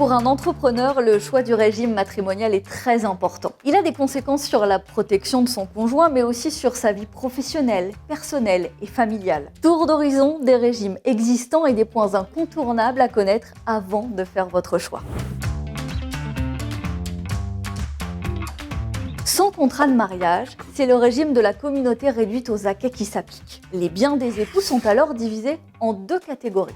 Pour un entrepreneur, le choix du régime matrimonial est très important. Il a des conséquences sur la protection de son conjoint, mais aussi sur sa vie professionnelle, personnelle et familiale. Tour d'horizon des régimes existants et des points incontournables à connaître avant de faire votre choix. Sans contrat de mariage, c'est le régime de la communauté réduite aux acquêts qui s'applique. Les biens des époux sont alors divisés en deux catégories.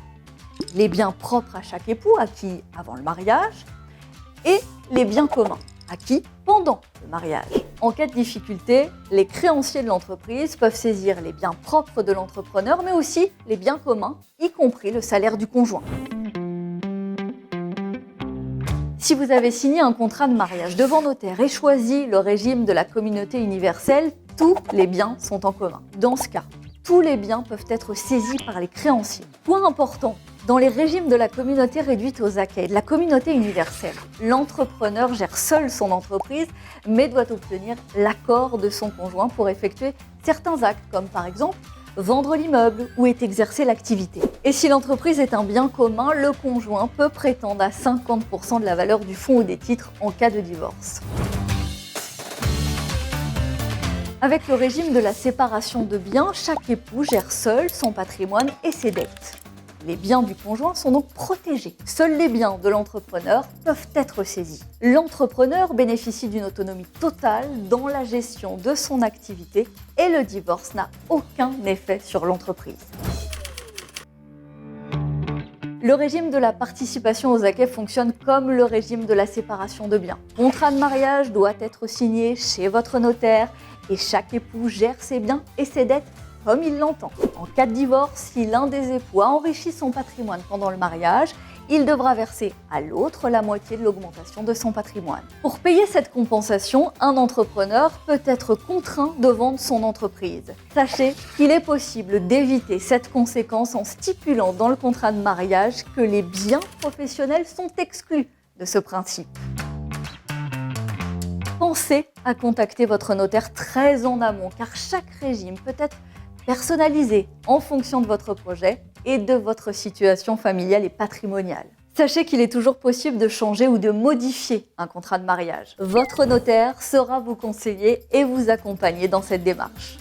Les biens propres à chaque époux, acquis avant le mariage, et les biens communs, acquis pendant le mariage. En cas de difficulté, les créanciers de l'entreprise peuvent saisir les biens propres de l'entrepreneur, mais aussi les biens communs, y compris le salaire du conjoint. Si vous avez signé un contrat de mariage devant notaire et choisi le régime de la communauté universelle, tous les biens sont en commun. Dans ce cas, tous les biens peuvent être saisis par les créanciers. Point important, dans les régimes de la communauté réduite aux acquêts, de la communauté universelle, l'entrepreneur gère seul son entreprise, mais doit obtenir l'accord de son conjoint pour effectuer certains actes, comme par exemple vendre l'immeuble où est exercée l'activité. Et si l'entreprise est un bien commun, le conjoint peut prétendre à 50% de la valeur du fonds ou des titres en cas de divorce. Avec le régime de la séparation de biens, chaque époux gère seul son patrimoine et ses dettes. Les biens du conjoint sont donc protégés. Seuls les biens de l'entrepreneur peuvent être saisis. L'entrepreneur bénéficie d'une autonomie totale dans la gestion de son activité et le divorce n'a aucun effet sur l'entreprise. Le régime de la participation aux acquêts fonctionne comme le régime de la séparation de biens. Le contrat de mariage doit être signé chez votre notaire et chaque époux gère ses biens et ses dettes comme il l'entend. En cas de divorce, si l'un des époux a enrichi son patrimoine pendant le mariage, il devra verser à l'autre la moitié de l'augmentation de son patrimoine. Pour payer cette compensation, un entrepreneur peut être contraint de vendre son entreprise. Sachez qu'il est possible d'éviter cette conséquence en stipulant dans le contrat de mariage que les biens professionnels sont exclus de ce principe. Pensez à contacter votre notaire très en amont, car chaque régime peut être personnalisé en fonction de votre projet et de votre situation familiale et patrimoniale. Sachez qu'il est toujours possible de changer ou de modifier un contrat de mariage. Votre notaire saura vous conseiller et vous accompagner dans cette démarche.